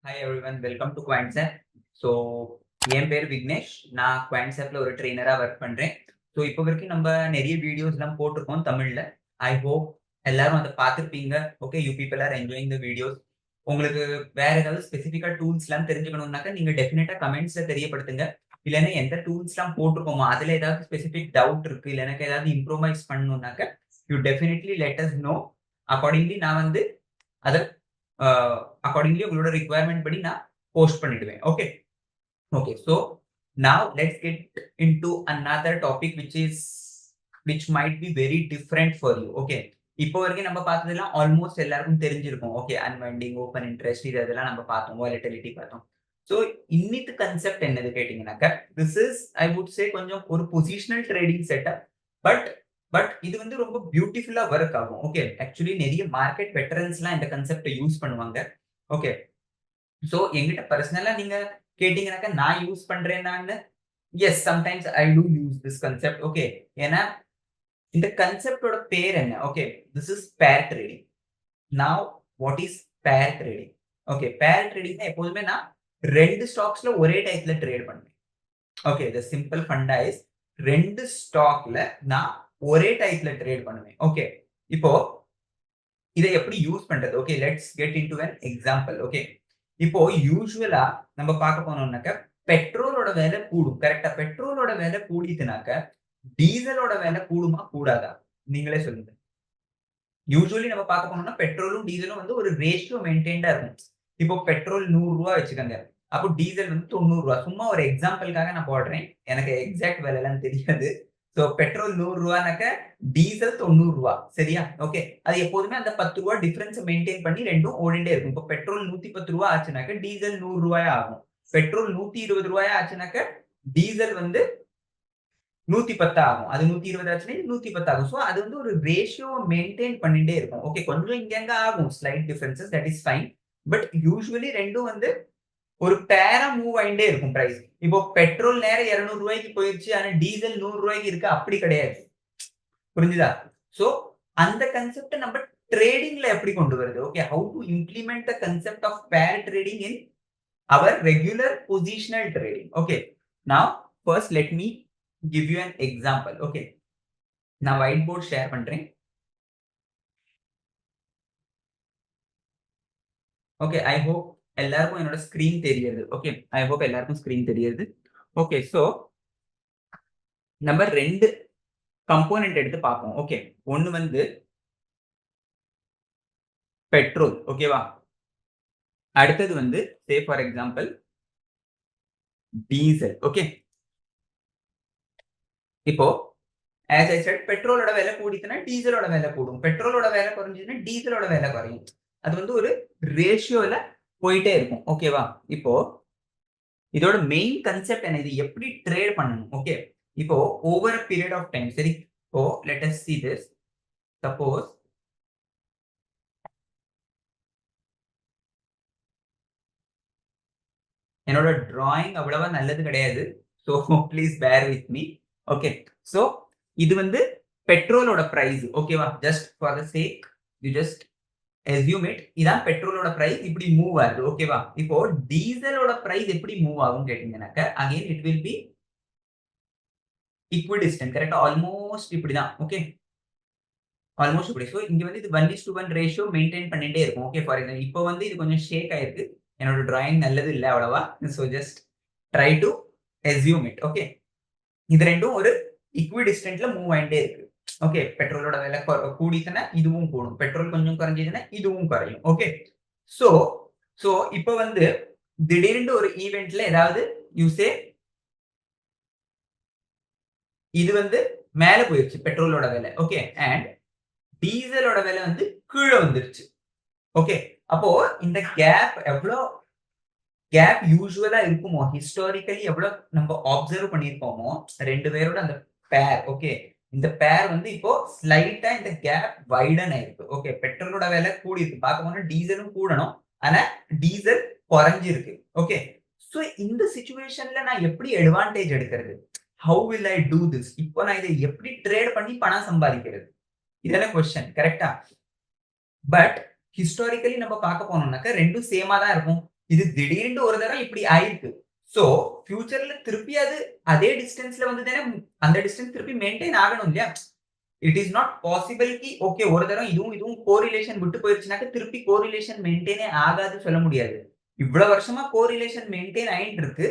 Hi everyone, welcome to Quantsapp. So, என் பேர் விக்னேஷ். நான் Quantsappல ஒரு ட்ரெயினரா ஒர்க் பண்றேன். ஸோ இப்போ வரைக்கும் நம்ம நிறைய வீடியோஸ்லாம் போட்டிருக்கோம் தமிழ்ல. ஐ ஹோப் எல்லாரும் அதை பார்த்துருப்பீங்க. Okay, you people are enjoying the videos. உங்களுக்கு வேற ஏதாவது ஸ்பெசிஃபிக்கா டூல்ஸ்லாம் தெரிஞ்சுக்கணும்னாக்கா நீங்க டெஃபினட்டா கமெண்ட்ஸ்ல தெரியப்படுத்துங்க. இல்லைன்னா எந்த டூல்ஸ்லாம் போட்டிருக்கோமோ அதுல ஏதாவது ஸ்பெசிஃபிக் டவுட் இருக்கு, இல்லை எனக்கு ஏதாவது இம்ப்ரூவைஸ் பண்ணணும்னாக்க you definitely let us know. Accordingly நான் வந்து அதை அக்கார்டிங்லி உங்களோட ரிக்வயர்மெண்ட் படி நான் போஸ்ட் பண்ணிடுவேன். Okay okay so now let's get into another topic which might be very different for you. Okay, இப்போ வரைக்கும் நம்ம பார்த்ததெல்லாம் ஆல்மோஸ்ட் எல்லாருக்கும் தெரிஞ்சிருக்கும். ஓகே, அன்வைண்டிங், ஓப்பன் இன்ட்ரெஸ்ட், இதெல்லாம் நம்ம பார்த்தோம், வாலட்டிலிட்டி பார்த்தோம். ஸோ இன்னித்து கன்செப்ட் என்னது கேட்டீங்கன்னாக்க, this is I would say கொஞ்சம் ஒரு positional trading setup. But but இது வந்து ரொம்ப பியூட்டிஃபுல்லா ஒர்க் ஆகும். ஓகே, ஆக்சுவலி நிறைய மார்க்கெட் வெட்டரன்ஸ்லாம் இந்த கன்செப்டை யூஸ் பண்ணுவாங்க. ஓகே, ஸோ எங்கிட்ட பர்சனலா நீங்க கேட்டீங்கன்னாக்கா நான் யூஸ் பண்றேன்னான்னு, yes sometimes I do use this concept. Okay, ஏன்னா இந்த கன்செப்டோட பேர் என்ன? Okay, this is pair trading. Now what is pair trading? Okay, pair trading எப்போதுமே நான் ரெண்டு ஸ்டாக்ஸ்ல ஒரே டைப்ல ட்ரேட் பண்ணுவேன். ஓகே, த சிம்பிள் ஃபண்டா இஸ் ரெண்டு ஸ்டாக்ல நான் ஒரே டைப்ல ட்ரேட் பண்ணுவேன். ஓகே, இப்போ இதை எப்படி யூஸ் பண்றது? Okay, let's get into an example. Okay, இப்போ யூசுவலா நம்ம பார்க்க போனோம்னாக்க பெட்ரோலோட விலை கூடும். கரெக்டா? பெட்ரோலோட விலை கூடிட்டுனாக்க டீசலோட விலை கூடுமா கூடாதா? நீங்களே சொல்லுங்க. யூசுவலி நம்ம பார்க்க போனோம்னா பெட்ரோலும் டீசலும் வந்து ஒரு ரேஷியோ மெயின்டைன்டா இருக்கும். இப்போ பெட்ரோல் 100 ரூபாய் வச்சுக்கோங்க, அப்போ டீசல் வந்து 90 ரூபாய். சும்மா ஒரு எக்ஸாம்பிளுக்காக நான் போடுறேன், எனக்கு எக்ஸாக்ட் விலை எல்லாம் தெரியாது. சோ பெட்ரோல் 100 ரூபாய்னாக்க டீசல் 90 ரூபாய். சரியா? ஓகே, அது எப்போதுமே அந்த 10 ரூபாய் டிஃபரன்ஸ் மெயின்டைன் பண்ணி ரெண்டும் ஓடிட்டே இருக்கும். இப்போ பெட்ரோல் 110 ரூபாய் ஆச்சுனாக்க டீசல் 100 ரூபாய் ஆகும். பெட்ரோல் 120 ரூபாய் ஆச்சுனாக்க டீசல் வந்து 110 ஆகும். அது 120 ஆச்சுன்னா 110 ஆகும். சோ அது வந்து ஒரு ரேஷியோ மெயின்டைன் பண்ணிட்டே இருக்கும். ஓகே, கொஞ்சம் இங்க அங்க ஆகும் slight differences, that is fine. But usually ரெண்டும் வந்து ஒரு பேரா மூவ் ஆயிட்டே இருக்கும் பிரைஸ். இப்போ பெட்ரோல் நேரம் 200 ரூபாய்க்கு போயிடுச்சு, ஆனா டீசல் 100 ரூபாய்க்கு இருக்கு, அப்படி கிடையாது. புரிஞ்சுதா? சோ அந்த கான்செப்ட் நம்ம ட்ரேடிங்ல எப்படி கொண்டு வருது? Okay, how to implement the concept of pair trading in our regular positional trading. Okay, now first let me give you an example. Okay, நான் ஒயிட் போர்ட் ஷேர் பண்றேன். ஓகே, ஐ ஹோப் எல்லாருக்கும் என்னோட screen தெரியுது. Okay, I hope எல்லாருக்கும் screen தெரியுது. Okay, so நம்ம ரெண்டு component எடுத்து பார்ப்போம். ஓகே, ஒன்னு வந்து பெட்ரோல். ஓகேவா? அடுத்தது வந்து சே ஃபார் எக்ஸாம்பிள் டீசல். ஓகே, இப்போ as I said, பெட்ரோலோட விலை கூடிச்சுன்னா டீசலோட விலை கூடும், பெட்ரோலோட விலை குறைஞ்சுன்னா டீசலோட விலை குறையும். அது வந்து ஒரு ரேஷியோல போயிட்டே இருக்கும். ஓகேவா? இப்போ இதோட மெயின் கன்செப்ட் என்ன? இது எப்படி ட்ரேட் பண்ணணும்? ஓகே, இப்போ over a period of time. சரி, இப்போ let us see this. Suppose என்னோட டிராயிங் அவ்வளவா நல்லது கிடையாது, so please bear with me. Okay, so இது வந்து பெட்ரோலோட பிரைஸ். ஓகேவா? Just for the sake you just assume it. இதான் பெட்ரோலோட பிரைஸ், இப்படி மூவ் ஆகுது. ஓகேவா? இப்போ டீசலோட பிரைஸ் எப்படி மூவ் ஆகும் கேட்டீங்கன்னாக்க அகைன் இட் வில் பி ஈக்விடிஸ்டன்ட். கரெக்டா? ஆல்மோஸ்ட் இப்படிதான். ஓகே, ஆல்மோஸ்ட் இப்படி. ஸோ இங்க வந்து இது 1:1 ரேஷியோ மெயின்டைன் பண்ணிட்டே இருக்கும். ஓகே, ஃபார் எக்ஸாம்பிள் இப்போ வந்து இது கொஞ்சம் ஷேக் ஆயிருக்கு, என்னோட டிராயிங் நல்லது இல்லை அவ்வளவா. So just try to assume it. Okay, இது ரெண்டும் ஒரு ஈக்விடிஸ்டன்ட்ல மூவ் ஆயிட்டே இருக்கு. ஓகே, பெட்ரோலோட விலை கூடிச்சுன்னா இதுவும் கூடும், பெட்ரோல் கொஞ்சம் குறைஞ்சதுன்னா இதுவும் குறையும். ஓகே, சோ சோ இப்போ வந்து திடீர்னு ஒரு ஈவென்ட்ல ஏதாவது யூசே இது வந்து மேல போயிருச்சு பெட்ரோலோட விலை. ஓகே, அண்ட் டீசலோட விலை வந்து கீழே வந்துருச்சு. ஓகே, அப்போ இந்த கேப் எவ்வளவு கேப் யூசுவலா இருக்குமோ, ஹிஸ்டாரிக்கலி எவ்வளவு நம்ம அப்சர்வ் பண்ணிருப்போமோ ரெண்டு பேரோட அந்த பேர். ஓகே, இந்த பேர் வந்து இப்போ ஸ்லைட்டா இந்த கேப் வைடன் ஆயிருக்கு. ஓகே, பெட்ரோலோட விலை கூடி இருக்கு, பார்க்க போனா டீசலும் கூடணும், ஆனா டீசல் குறைஞ்சிருக்கு. ஓகே, சோ இந்த சிச்சுவேஷன்ல நான் எப்படி அட்வான்டேஜ் எடுக்கிறது? How will I do this? இப்போ நான் இதை எப்படி ட்ரேட் பண்ணி பணம் சம்பாதிக்கிறது? இதெல்லாம் கொஸ்டின். கரெக்டா? பட் ஹிஸ்டாரிக்கலி நம்ம பார்க்க போனோம்னாக்க ரெண்டும் சேமா தான் இருக்கும். இது திடீர்னு ஒரு தடவை இப்படி ஆயிருக்கு. சோ ஃபியூச்சர்ல திருப்பி அது அதே டிஸ்டன்ஸ்ல வந்து தானே அந்த டிஸ்டன்ஸ் திருப்பி மெயின்டெயின் ஆகணும் இல்லையா? It is not possible Ki okay ஒரு தடவை இதுவும் கோரிலேஷன் விட்டு போயிருச்சுனாக்க திருப்பி கோரிலேஷன் மெயின்டெயினே ஆகாதுன்னு சொல்ல முடியாது. இவ்வளவு வருஷமா கோரிலேஷன் மெயின்டெயின் ஆயிட்டு இருக்கு.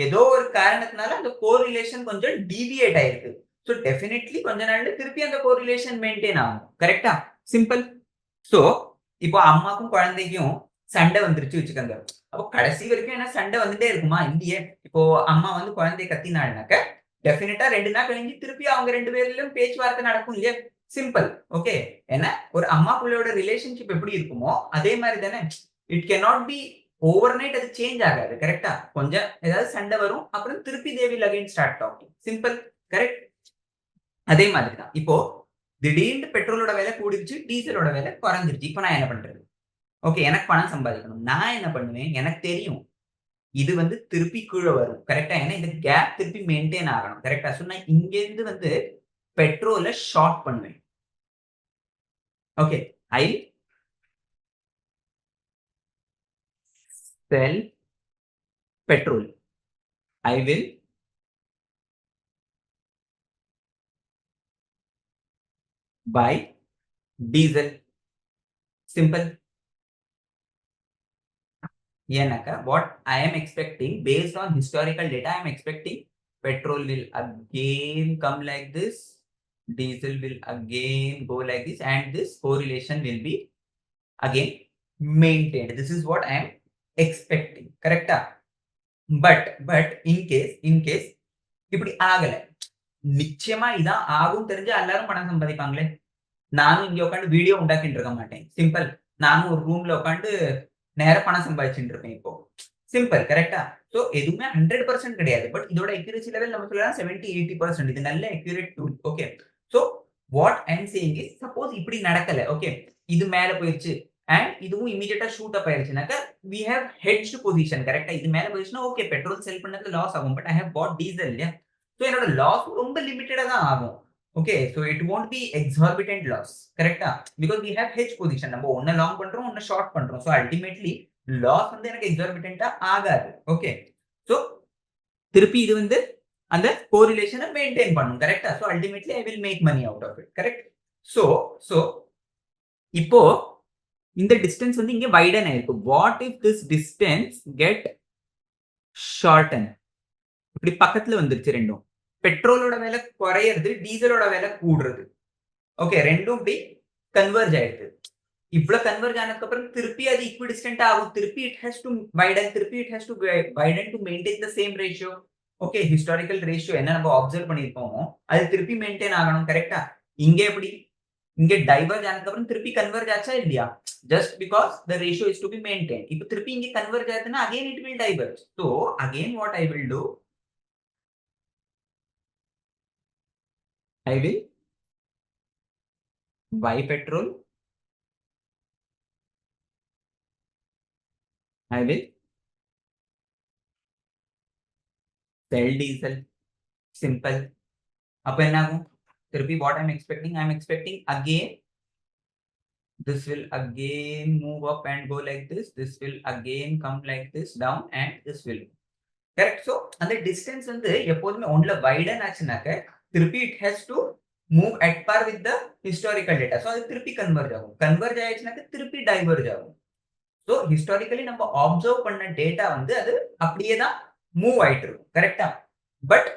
ஏதோ ஒரு காரணத்தினால அந்த கோரிலேஷன் கொஞ்சம் டீவியேட் ஆயிருக்கு. சோ டெஃபினெட்லி கொஞ்ச நாள்ல திருப்பி அந்த கோரிலேஷன் மெயின்டெயின் ஆகும். கரெக்ட்டா? சிம்பிள். சோ இப்போ அம்மாக்கும் குழந்தைக்கும் சண்டை வந்துருச்சு வச்சுக்கோங்க. அப்போ கடைசி வரைக்கும் என்ன சண்டை வந்துட்டே இருக்குமா? இல்லையே. இப்போ அம்மா வந்து குழந்தைய கத்தினாள்னாக்க டெஃபினட்டா 2 நாள் கழிஞ்சு திருப்பி அவங்க 2 பேர்லயும் பேச்சுவார்த்தை நடக்கும் இல்லையா? சிம்பிள். ஓகே. ஏன்னா ஒரு அம்மா புள்ளையோட ரிலேஷன்ஷிப் எப்படி இருக்குமோ அதே மாரி தானே. It cannot be over night அது சேஞ்ச் ஆகாது. கரெக்ட்டா? கொஞ்சம் ஏதாவது சண்டை வரும். அப்புறம் திருப்பி they will again start talking. Simple. Correct? அதே மாதிரி தான். இப்போ திடீர்னு பெட்ரோலோட விலை கூடிருச்சு, டீசலோட விலை குறைஞ்சிருச்சு. இப்ப நான் என்ன பண்றது? ஓகே. எனக்கு பணம் சம்பாதிக்கணும். நான் என்ன பண்ணுவேன்? எனக்கு தெரியும். இது வந்து திருப்பி கீழ வரும். கரெக்ட்டா? ஏன்னா இந்த கேப் திருப்பி மெயின்டெயின் ஆகணும். கரெக்ட்டா? சோ நான் இங்கேருந்து வந்து பெட்ரோல ஷார்ட் பண்ணுவேன். Okay. I sell petrol. I will buy diesel. Simple. ஏன்னாக்கா what I am expecting based on historical data, I am expecting petrol will again come like this, diesel will again go like this, and this correlation will be again maintained. This is what I am expecting. Correct? But in case இப்படி ஆகல. நிச்சயமா இதான் ஆகும் தெரிஞ்சா எல்லாரும் பணம் சம்பாதிப்பாங்களே. நானும் இங்க உட்கார்ந்து வீடியோ உண்டாக்கிட்டு இருக்க மாட்டேன். சிம்பிள். நானும் ஒரு ரூம்ல உட்கார்ந்து நேரா பணம் சம்பாதிச்சுட்டு இருப்பேன் இப்போ. சிம்பிள். கரெக்ட்டா? சோ எதுவுமே 100% கிடையாது. பட் இதோட அக்யூரசி லெவல் நம்ம சொல்லலாம் 70, 80%. இது நல்ல accurate tool. Okay. So what I am saying is suppose இப்படி நடக்கல. ஓகே. இது மேல போயிருச்சு. அண்ட் இதுவும் இமிடியேட்டா ஷூட் அப் ஆயிருச்சுனாக்க வி ஹேவ் ஹெட்ஜ்ட் பொசிஷன். கரெக்ட்டா? இது மேல போயிருச்சுனா ஓகே பெட்ரோல் செல் பண்ணதுல லாஸ் ஆகும். But I have bought diesel இல்லையா? சோ என்னோட லாஸ் ரொம்ப லிமிட்டடா தான் ஆகும். Okay. So it won't be exorbitant loss. கரெக்ட்டா? Because we have hedge position. நம்ம ஒண்ண லாங் பண்றோம், ஒண்ண ஷார்ட் பண்றோம். சோ அல்டிமேட்லி லாஸ் வந்து எனக்கு எக்ஸார்பிட்டன்ட்டா ஆகாது. ஓகே. சோ திருப்பி இது வந்து அந்த கோரிலேஷன மெயின்டெயின் பண்ணும். கரெக்ட்டா? So ultimately I will make money out of it. Correct? So so இப்போ இந்த டிஸ்டன்ஸ் வந்து இங்க வைடன் ஆயிருக்கு. What if this distance get shorten? இப்படி பக்கத்துல வந்துருச்சு ரெண்டும். பெட்ரோலோட விலை குறையிறது, டீசலோட விலை கூடுறது. ஓகே. ரெண்டும் இப்படி கன்வர்ஜ் ஆயிடுது. இவ்வளவு கன்வர்ஜ் ஆனதுக்கு அப்புறம் திருப்பி அது ஈக்விடிஸ்டன்ட் ஆகும். திருப்பி இட் ஹேஸ் டு வைடன், திருப்பி it has to widen to maintain the same ratio. Okay. Historical ratio என்ன நம்ம அப்சர்வ் பண்ணிருப்போமோ அது திருப்பி மெயின்டைன் ஆகணும். கரெக்ட்டா? இங்க எப்படி? இங்க டைவர்ஜ் ஆனதுக்கு அப்புறம் திருப்பி கன்வர்ஜ் ஆச்சா இல்லையா? Just because the ratio is to be maintain. இப்போ திருப்பி இங்க கன்வர்ஜ் ஆகுதுன்னா again it will diverge. So again what I will do? I will buy petrol. I will sell diesel. Simple. அப்ப என்ன ஆகும்? திருப்பி what I'm expecting? I'm expecting again this will again move up and go like this. This will again come like this down and this will. Correct? So அந்த distance வந்து எப்போதுமே ஒன்ல widen ஆச்சுனாக்க திருப்பி it has to move at par with the historical data. So அது திருப்பி converge ஆகும். Converge ஆயிடுச்சுனாக்க திருப்பி diverge ஆகும். சோ ஹிஸ்டாரிக்கலி நம்ம அப்சர்வ் பண்ண டேட்டா வந்து அது அப்படியே தான் மூவ் ஆயிட்டு இருக்கும். கரெக்ட்டா? But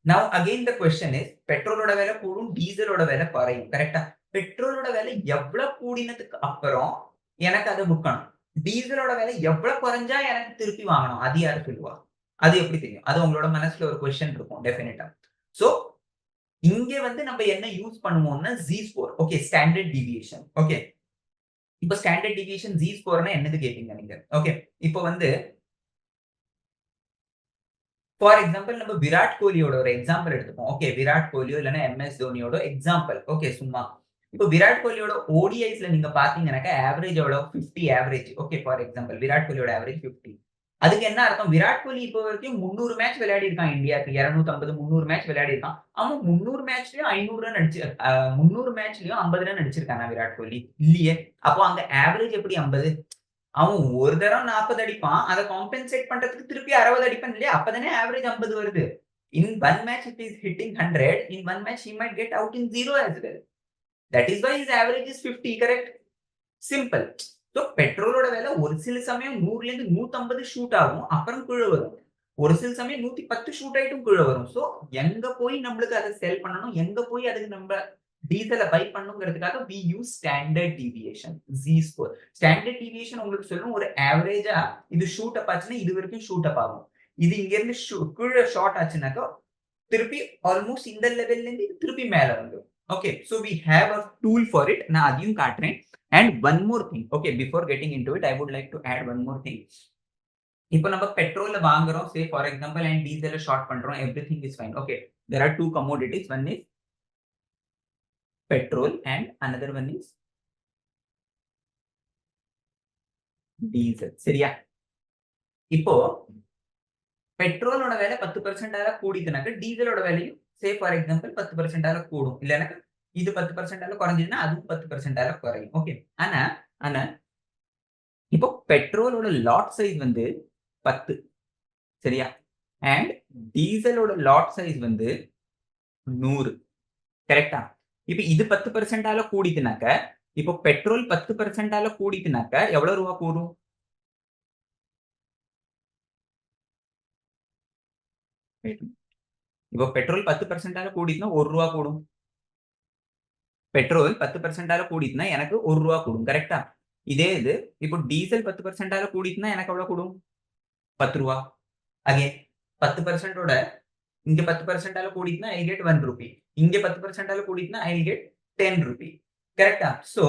now again the question is பெட்ரோலோட விலை கூடும், டீசலோட விலை குறையும். கரெக்ட்டா? பெட்ரோலோட விலை எவ்வளவு கூடினதுக்கு அப்புறம் எனக்கு அதை விற்கணும். டீசலோட விலை எவ்வளவு குறைஞ்சா எனக்கு திருப்பி வாங்கணும். அது யாரு சொல்லுவா? அது எப்படி தெரியும்? அது உங்களோட மனசுல ஒரு क्वेश्चन இருக்கும் டெஃபினட்டா. சோ இங்க வந்து நம்ம என்ன யூஸ் பண்ணுவோம்னா Z score. Okay. Standard deviation. Okay. இப்போ ஸ்டாண்டர்ட் டீவியேஷன் Z ஸ்கோர்னா என்னது கேப்பீங்க நீங்க. ஓகே. இப்போ வந்து ஃபார் எக்ஸாம்பிள் நம்ம விராட் கோலியோட ஒரு எக்ஸாம்பிள் எடுத்துப்போம். ஓகே. விராட் கோலியோ இல்லனா எம்எஸ் தோனியோட எக்ஸாம்பிள். ஓகே. சும்மா. இப்போ விராட் கோலியோட ஓடிஐஸ்ல நீங்க பாத்தீங்கன்னாக்க ஆவரேஜ் எவ்வளவு? 50 average. Okay. For example Virat கோலியோட ஆவரேஜ் 50. அதுக்கு என்ன அர்த்தம்? விராட் கோலி இப்போ வரைக்கும் 300 மேட்ச் விளையாடி இருக்கான் இந்தியாக்கு. 250, 300 மேட்ச் விளையாடி இருக்கான். அவன் 300 மேட்ச்லயும் 500 ரன் அடிச்சு 300 மேட்ச்லயும் 50 ரன் அடிச்சிருக்கானா விராட் கோலி? இல்லையே. அப்போ அங்க ஆவரேஜ் எப்படி 50? அவன் ஒரு தரம் 40 அடிப்பான். அத காம்பன்சேட் பண்றதுக்கு திருப்பி 60 அடிப்பான் இல்லையா? அப்பதானே ஆவரேஜ் 50 வருது. In one match, if he is hitting 100, in one match he might get out in 0 as well. That is why his average is 50, correct? Simple. So பெட்ரோலோட விலை ஒரு சில சமயம் 100ல இருந்து 150 ஷூட் ஆகும். அப்புறம் கீழ வரும். ஒரு சில சமயம் 110 ஷூட் ஆயிட்டும் கீழ வரும். சோ எங்க போய் நம்மளுக்கு அத செல் பண்ணணும், எங்க போய் அதுக்கு நம்ம டீசல பை பண்ணணும்ங்கிறதுக்காக we use standard deviation, Z score. Standard deviation உங்களுக்கு சொல்லும் ஒரு ஆவரேஜா இது ஷூட் அப் ஆச்சுன்னா இது வரைக்கும் ஷூட் அப் ஆகும். இது இங்க இருந்து கீழ ஷார்ட் ஆச்சுனாக்கா திருப்பி ஆல்மோஸ்ட் இந்த லெவல்ல இருந்து திருப்பி மேல வந்துரும். Okay, so we have a tool for it. நான் அதையும் காட்டுறேன். And one more thing. Okay, before getting into it, I would like to add one more thing. இப்போ நம்ம பெட்ரோல்ல வாங்குறோம், say for example, and டீசல்ல ஷார்ட் பண்றோம், everything is fine. Okay, there are two commodities. One is petrol and another one is diesel. சரியா? இப்போ பெட்ரோலோட விலை 10% கூடிதுனாக்க டீசலோட விலையும் say for example 10% கூடும். இல்லனா இது 10% குறைஞ்சதுன்னா அதுவும் 10% குறையும். ஓகே. ஆனா இப்போ பெட்ரோலோட லாட் சைஸ் வந்து 10. சரியா? அண்ட் டீசலோட லாட் சைஸ் வந்து 100. கரெக்ட்டா? இப்போ இது 10% கூடிதுனாக்க இப்போ பெட்ரோல் 10% கூடிதுனாக்க எவ்வளவு ரூபாய் கூடும்? இப்போ பெட்ரோல் 10% கூடிதுன்னா 1 ரூபாய் கூடும். பெட்ரோல் 10% கூடிதுன்னா எனக்கு 1 ரூபாய் கூடும். கரெக்ட்டா? இதே இது இப்போ டீசல் 10% கூடிதுன்னா எனக்கு எவ்வளவு கூடும்? 10 ரூபாய். அகைன் 10% ஓட இங்க 10% கூடிதுன்னா I get 1 rupee. இங்க 10% கூடிதுன்னா I get 10 rupee. கரெக்ட்டா? சோ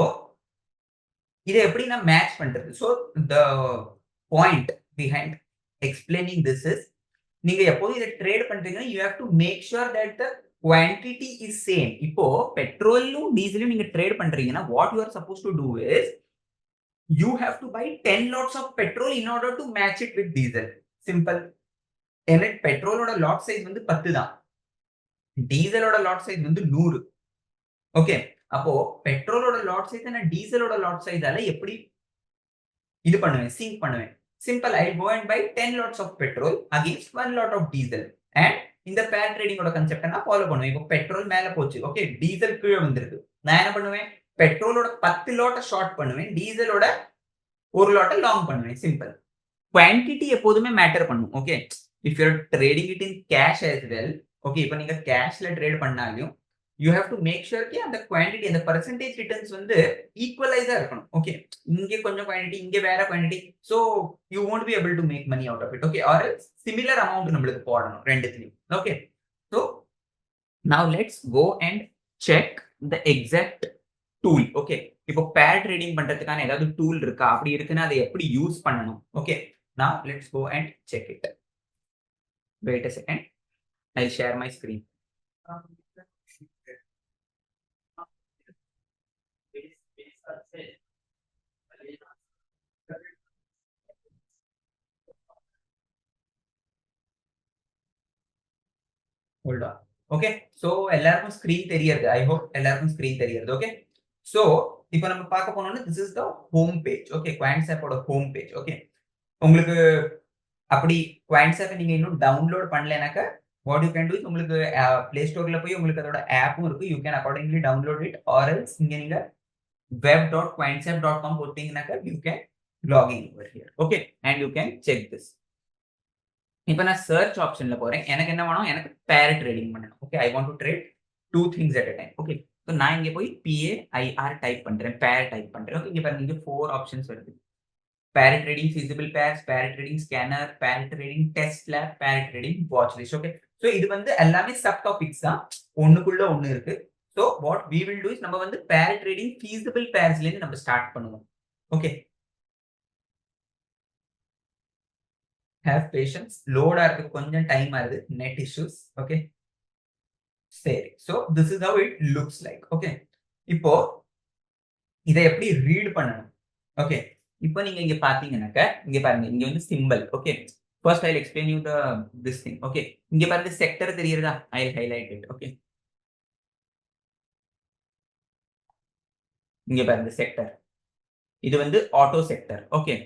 இத எப்படி நான் மேட்ச் பண்றது? So the point behind explaining this is நீங்க எப்போதும் இத ட்ரேட் பண்றீங்கன்னா you have to make sure that the quantity is same. இப்போ பெட்ரோலும் டீசலும் நீங்க ட்ரேட் பண்றீங்கன்னா what you are supposed to do is you have to buy 10 lots of petrol in order to match it with diesel. Simple. ஏன்னா பெட்ரோலோட lot size வந்து 10 தான். டீசலோட lot size வந்து 100. Okay. அப்போ பெட்ரோலோட lot size நான் டீசலோட lot சைஸால எப்படி இது பண்ணுவேன், சிங்க் பண்ணுவேன். Simple. I go and buy 10 lots of petrol against 1 lot of diesel. And இந்த பேர் ட்ரேடிங்கோட கான்செப்ட நான் ஃபாலோ பண்ணுவேன். இப்போ பெட்ரோல் மேல போச்சு. ஓகே. டீசல் கீழ வந்திருக்கு. நான் என்ன பண்ணுவேன்? பெட்ரோலோட 10 லாட்ட ஷார்ட் பண்ணுவேன். டீசலோட 1 லாட்ட லாங் பண்ணுவேன். சிம்பிள். குவான்டிட்டி எப்போதுமே மேட்டர் பண்ணும். Okay. If you're trading it in cash as well, okay, இப்போ நீங்க கேஷ்ல ட்ரேட் பண்ணாலும் you have to make sure कि அந்த குவான்டிட்டி அந்த பெர்சன்டேஜ் ரிட்டர்ன்ஸ் வந்து ஈக்குவலைஸா இருக்கணும். ஓகே. இங்க கொஞ்சம் குவான்டிட்டி, இங்க வேற quantity. So you won't be able to make money out of it. Okay, or else similar amount நம்மளுக்கு போடணும் ரெண்டுத்துலயும். Okay, so now let's go and check the exact tool. Okay, இப்போ பேர் ட்ரேடிங் பண்றதுக்கான ஏதாவது டூல் இருக்கா? அப்படி இருக்குன்னா அதை எப்படி யூஸ் பண்ணணும்? Okay, now let's go and check it. Wait a second. I'll share my screen. Hold on. Okay. So எல்லாருக்கும் ஸ்கிரீன் தெரியுது. I hope எல்லாருக்கும் ஸ்கிரீன் தெரியுது. Okay. So இப்போ நம்ம பார்க்க போனோம்னா this is the home page. Okay. Quantsapp ஓட home page. Okay. உங்களுக்கு அப்படி Quantsapp நீங்க இன்னும் டவுன்லோட் பண்ணலனாக்க what you can do is உங்களுக்கு Play Storeல போய் உங்களுக்கு அதோட ஆப்பும் இருக்கு. You can accordingly download it, or else நீங்க web.quantsapp.com போட்டீங்கனாக்க you can log in over here. Okay, and you can check this. இப்போ நான் சர்ச் ஆப்ஷன்ல போறேன். எனக்கு என்ன வேணும்? எனக்கு பேர் ட்ரேடிங் பண்ணணும். Okay, I want to trade two things at a time. Okay, so நான் இங்க போய் PAIR டைப் பண்றேன், பேர் டைப் பண்றேன். ஓகே, இங்க பாருங்க, இங்க 4 ஆப்ஷன்ஸ் வருது. பேர் ட்ரேடிங் feasible pairs, பேர் ட்ரேடிங் ஸ்கேனர், பேர் ட்ரேடிங் டெஸ்ட் லேப், பேர் trading watch list. Okay, so இது வந்து எல்லாமே சப் டாபிக்ஸ் தான், ஒண்ணுக்குள்ள ஒண்ணு இருக்கு. So what we will do is நம்ம வந்து பேர் ட்ரேடிங் feasible pairsல இருந்து நம்ம ஸ்டார்ட் பண்ணுவோம். Okay, have patience. லோட் ஆகிறதுக்கு கொஞ்சம் டைம் ஆகுது, நெட் இஷ்யூஸ். ஓகே, சரி. So this is how it looks like. Okay, இப்போ இதை எப்படி ரீட் பண்ணணும்? ஓகே, இப்போ நீங்க இங்க பாத்தீங்கன்னாக்க இங்க பாருங்க, இங்க வந்து symbol. Okay, first I'll explain you this thing. Okay, இங்க பாருங்க செக்டர் தெரியுதா? I'll highlight it. ஓகே, இங்க பாருங்க செக்டர், இது வந்து ஆட்டோ செக்டர். ஓகே,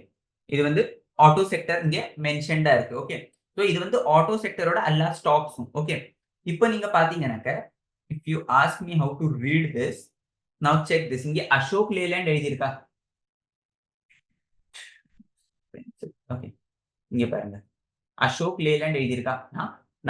இது வந்து ஆட்டோ செக்டர் இங்க மென்ஷன்டா இருக்கு. ஓகே. சோ இது வந்து ஆட்டோ செக்டரோட எல்லா ஸ்டாக்ஸும். ஓகே. இப்போ நீங்க பாத்தீங்கன்னாக்க if you ask me have to read this, now check this. இங்க அசோக் லேலண்ட் எழுதியிருக்கா? ஓகே. இங்க பாருங்க. அசோக் லேலண்ட் எழுதியிருக்கா?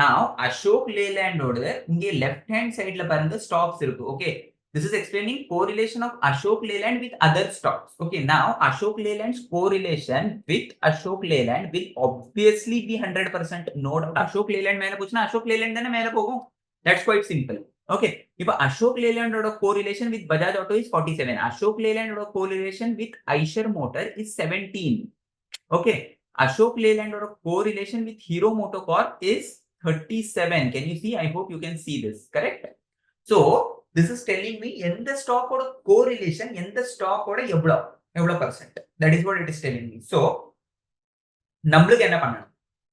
now அசோக் லேலண்டோட இங்க லெஃப்ட் ஹேண்ட் சைடுல பாருங்க ஸ்டாக்ஸ் இருக்கு. Okay. This is explaining correlation of Ashok Leyland with other stocks. Okay, now Ashok Leyland's correlation with Ashok Leyland will obviously be 100%. No doubt. Ashok Leyland மேல போச்சுன்னா Ashok Leyland தானே மேல போகும். That's quite simple. Okay. இப்போ Ashok Leyland ஓட correlation with Bajaj Auto is 47. Ashok Leyland ஓட correlation with Eicher Motor is 17. Okay. Ashok Leyland or a correlation with Hero Motocorp is 37. Can you see? I hope you can see this. Correct? So, this is telling me in the stock or correlation, in the stock or எவ்வளவு percent. That is what it is telling me. So, நம்மளுக்கு என்ன பண்ணணும்?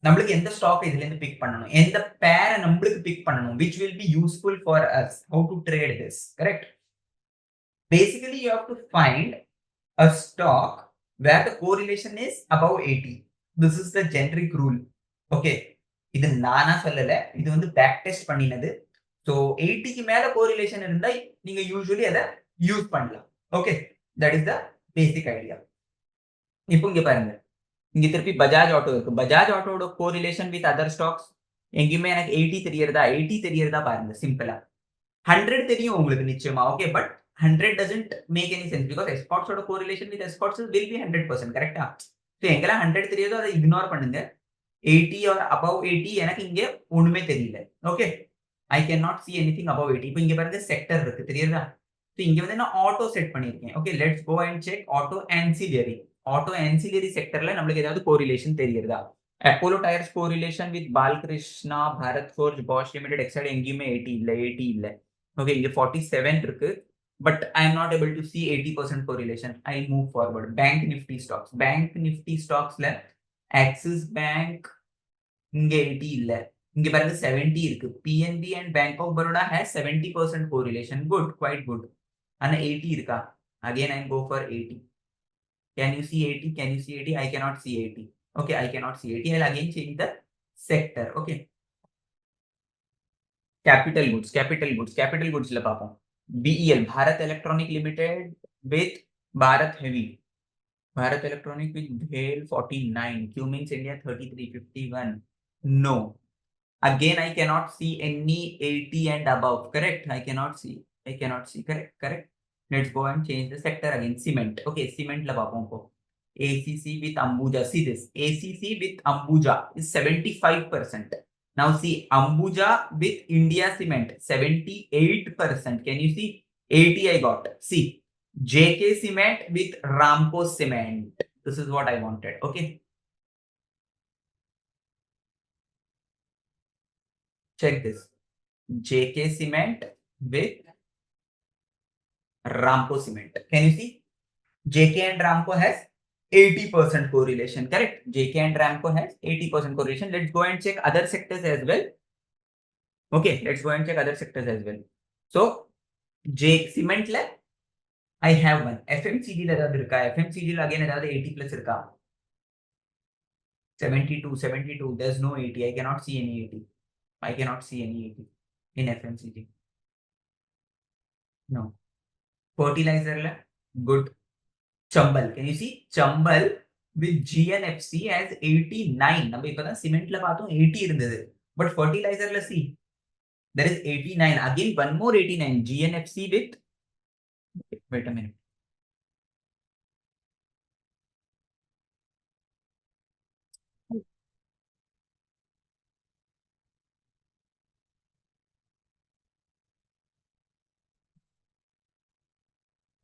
நம்மளுக்கு எந்த stock இதுல இருந்து big பண்ணணும்? எந்த பேரை நம்மளுக்கு பிக் பண்ணணும்? Which will be useful for us? How to trade this? Correct? Basically, you have to find a stock where the correlation is above 80. This is the generic rule. Okay. இது நானா சொல்லல. இது வந்து பேக் டெஸ்ட் பண்ணினது. So 80க்கு மேல correlation இருந்தா நீங்க usually அதை யூஸ் பண்ணலாம். Okay. That is the basic idea. இப்போ இங்க பாருங்க. இங்க திருப்பி பஜாஜ் ஆட்டோ இருக்கு. பஜாஜ் ஆட்டோட கோரிலேஷன் வித் அதர் ஸ்டாக்ஸ் எங்கேயுமே எனக்கு 80 தெரியறதா பாருங்க சிம்பிளா. 100 தெரியும் உங்களுக்கு நிச்சயமா. Okay. But 100 doesn't make any sense because escorts ஓட correlation with escorts will be 100%. கரெக்டா? சோ எங்கெல்லாம் 100 தெரியுதோ அதை இக்னோர் பண்ணுங்க. 80 or above 80 எனக்கு இங்க ஒண்ணுமே தெரியல. Okay. I cannot see anything above 80. இப்போ இங்க பாருங்க செக்டர் இருக்கு தெரியுதா? சோ இங்க வந்து நான் ஆட்டோ செட் பண்ணிருக்கேன். Okay. Let's go and check auto ancillary. Auto ancillary செக்டர்ல நம்மளுக்கு ஏதாவது கோரிலேஷன் தெரியுதா? Apollo Tyres correlation with Balkrishna, Bharat Forge, Bosch Limited Exide எங்கேயுமே 80 இல்ல. ஓகே. இங்க 47 இருக்கு. But I am not able to see 80% correlation. I move forward. Bank Nifty stocks. Bank Nifty stocks ல Axis Bank இங்க 80 இல்ல. இங்க பாருங்க 70 இருக்கு. PNB and Bank of Baroda has 70% correlation. Good, quite good. ஆனா 80 இருக்கா? Again I go for 80. Can you see 80? Can you see 80? I cannot see 80. Okay, I cannot see 80. I'll again change the sector. Okay. Capital goods ல பாப்போம். BEL, Bharat Electronic Limited with Bharat Heavy. Bharat Electronic with BHEL 49. Q means India 33, 51. No. Again, I cannot see any 80 and above. Correct? I cannot see. Correct. Let's go and change the sector again. Cement. Okay, cement la paapom ko. ACC with Ambuja. See this. ACC with Ambuja is 75%. Now see Ambuja with India Cement 78%. Can you see? 80 I got. See JK Cement with Ramco Cement. This is what I wanted. Okay. Check this. JK Cement with Ramco Cement. Can you see? JK and Ramco has 80% correlation. Correct? JK and Ramco has 80% correlation. Let's go and check other sectors as well. Okay, let's go and check other sectors as well. So, Cement la I have one. FMCG la edavadhu iruka? FMCG la again edavadhu 80 plus iruka? 72. There's no 80. I cannot see any 80. I cannot see any 80 in FMCG. No. Fertilizer la good. Chambal. Can you see? Chambal with GNFC has 89. நம்ம இப்பதான் சிமெண்ட்ல பார்த்தோம் 80 இருந்தது. But fertilizerல see there is 89. Again one more 89. GNFC with wait a minute.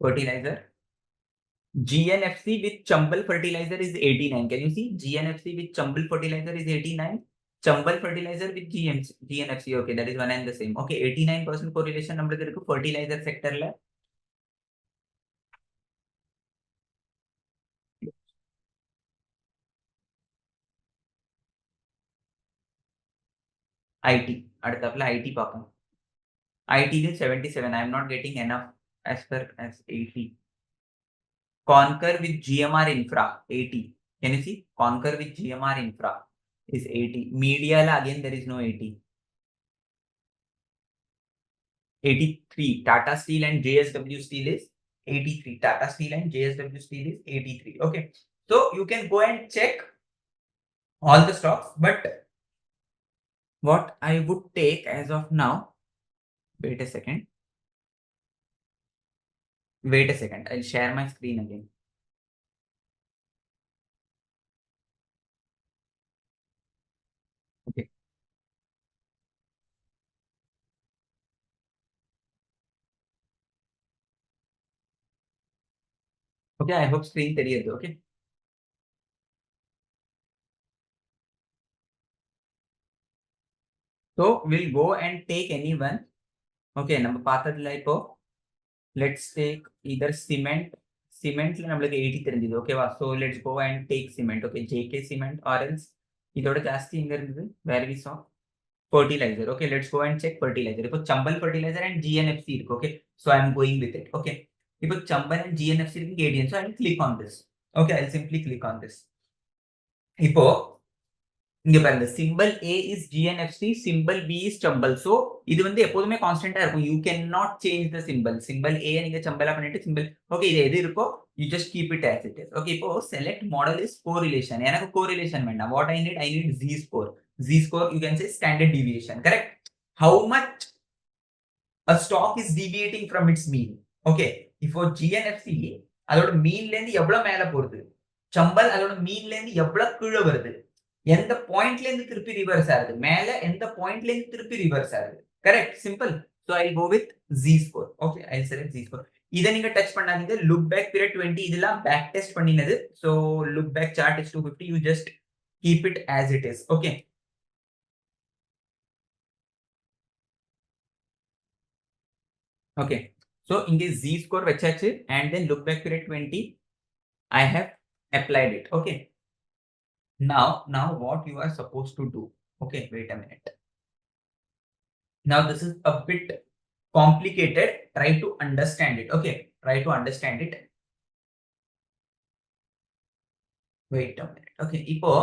Fertilizer. GNFC with Chambal fertilizer is 89. Can you see? GNFC with Chambal fertilizer is 89. Chambal fertilizer with GNFC. Okay, that is one and the same. Okay, 89% correlation நம்மளுக்கு இருக்கு fertilizer sectorல. IT. அடுத்தாப்புல IT பார்ப்போம். IT is 77. I am not getting enough as per as 80. Concur with GMR Infra 80. Can you see? Concur with GMR Infra is 80. Media again there is no 80. 83. Tata Steel and JSW Steel is 83. Tata Steel and JSW Steel is 83. Okay. So you can go and check all the stocks, but what I would take as of now, wait a second. Wait a second. I'll share my screen again. Okay. Okay, I hope screen தெரியுது. Okay. So we'll go and take any one. Okay, நம்ம பார்த்ததுல இப்போ let's take either cement. Cementல நம்மளுக்கு 80 தெரிஞ்சது. ஓகேவா? So let's go and take cement. Okay, JK cement or else இதோட ஜாஸ்தி எங்க இருந்தது? Where we saw fertilizer. Okay, let's go and check fertilizer. இப்போ Chambal fertilizer and GNFC இருக்கு. Okay, so I'm going with it. Okay, இப்போ Chambal and GNFC இருக்கு gradient. So I'll click on this. Okay, I'll simply click on this. இப்போ இங்க பாருங்க symbol A is GNFC, symbol B is Chambal. So இது வந்து எப்போதுமே கான்ஸ்டன்ட்டா இருக்கும். You cannot change the symbol. Symbol A நீங்க Chambal பண்ணிட்டு symbol okay இது எது இருக்கோ you just keep it as it is. Okay, இப்போ select model is correlation. எனக்கு correlation வேண்டாம். What I need Z score. Z score you can say standard deviation. Correct? How much a stock is deviating from its mean. Okay, இப்போ GNFC அதோட மீன்ல இருந்து எவ்வளவு மேல போகுது, Chambal அதோட மீன்ல இருந்து எவ்வளவு கீழே வருது, எந்த பாயிண்ட்ல இருந்து திருப்பி ரிவர்ஸ் ஆகுது, மேல எந்த பாயிண்ட்ல இருந்து திருப்பி ரிவர்ஸ் ஆகுது. Correct, simple. So I go with Z score. Okay, I select Z score. இத நீங்க டச் பண்ணாதீங்க. லுக் பேக் பீரியட் 20 இதெல்லாம் பேக் டெஸ்ட் பண்ணினது. So look back chart is 250. You just keep it as it is. Okay, okay. So இங்க Z score வச்சாச்சு and then look back period 20 I have applied it. Okay, now what you are supposed to do. Okay, wait a minute. Now this is a bit complicated. Try to understand it. Okay, try to understand it. Wait a minute. Okay, இப்போ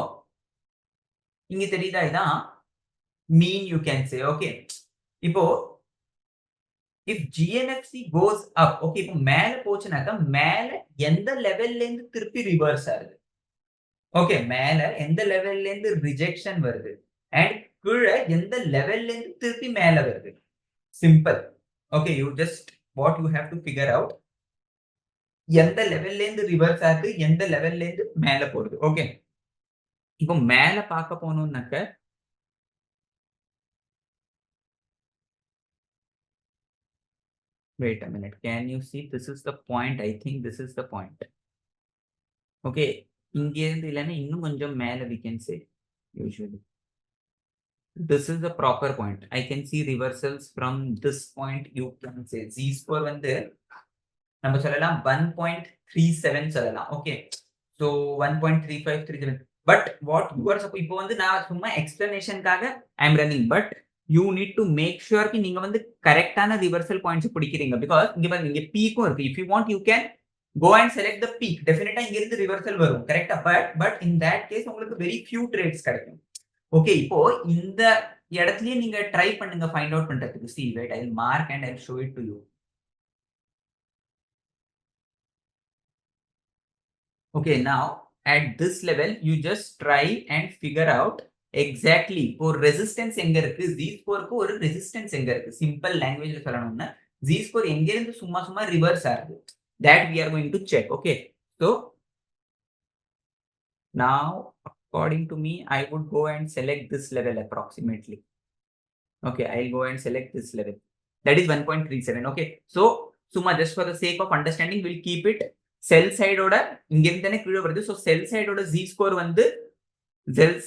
இங்க தெரியுதா, இதான் mean you can say. Okay, இப்போ if GNFC goes up, okay, இப்போ மேல போச்சுனாக்கா மேல எந்த லெவல்ல இருந்து திருப்பி ரிவர்ஸ் ஆகுது. ஓகே, மேல எந்த லெவல்ல இருந்து ரிஜெக்ஷன் வருது அண்ட் கீழே எந்த லெவல்ல இருந்து திருப்பி மேல வருது. Simple. Okay, you just what you have to figure out எந்த லெவல்ல இருந்து ரிவர்ஸ் ஆகுது, எந்த லெவல்ல இருந்து மேல போகுது. ஓகே, இப்போ மேல பார்க்க போனோம்னாக்க wait a minute, can you see this is the point? I think this is the point. Okay, இங்க இருந்து இல்லைன்னா இன்னும் கொஞ்சம் மேல we can say usually this is the proper point. I can see reversals from this point. You can say Z score வந்து நம்ம சொல்லலாம் 1.37 சொல்லலாம். Okay, so 1.3537. But what you are suppose இப்போ வந்து நான் சும்மா எக்ஸ்பிளனேஷனுக்காக I am running. But you need to make sure கி நீங்க வந்து கரெக்டான ரிவர்சல் பாயிண்ட்ஸ் பிடிக்கிறீங்க. பிகாஸ் இங்க பாருங்க, இங்க பீக்கும் இருக்கு. If you want you can go and select the peak. டெஃபினட்டா இங்க இருந்து ரிவர்சல் வரும். கரெக்டா? பட் இன் தட் கேஸ் உங்களுக்கு வெரி ஃபியூ ட்ரேட்ஸ் கிடைக்கும். ஓகே, இப்போ இந்த இடத்துலயே நீங்க ட்ரை பண்ணுங்க ஃபைண்ட் அவுட் பண்றதுக்கு. see wait, I'll mark and I'll show it to you. Okay, now at this level you just try and figure out exactly ஒரு resistance எங்க இருக்கு, Z ஸ்கோருக்கு ஒரு ரெசிஸ்டன்ஸ் எங்க இருக்கு. சிம்பிள் லாங்குவேஜ்ல சொல்லணும்னா Z ஸ்கோர் எங்க இருந்து சும்மா ரிவர்ஸ் ஆகுது, that we are going to check. Okay, so now according to me I would go and select this level approximately. Okay, I'll go and select this level, that is 1.37. Okay, so சும்மா just for the sake of understanding we'll keep it செல் சைடோட இங்க இருந்து தானே கீழே வருது. So செல் சைடோட Z score வந்து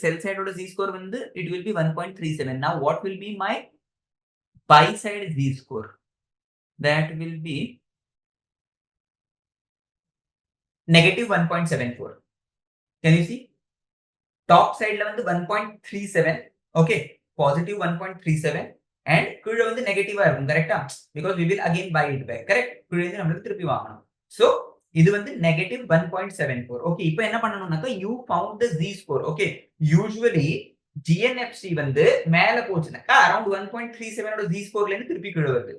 செல் சைடோட Z score வந்து it will be 1.37. now what will be my buy side Z score? that will be negative 1.74. can you see? top side ல வந்து 1.37. okay, positive 1.37 and கீழே வந்து நெகட்டிவா இருக்கும். கரெக்டா? because we will again buy it back. correct? கீழே இருந்து நம்மளுக்கு திருப்பி வாங்கணும். so இது வந்து நெகட்டிவ் 1.74. ஓகே, இப்போ என்ன பண்ணணும்னாக்கா you found the Z score. Okay, usually GNFC வந்து மேல போச்சுனாக்கா அரௌண்ட் 1.37 ஜி ஸ்கோர்ல இருந்து திருப்பி கீழே வருது.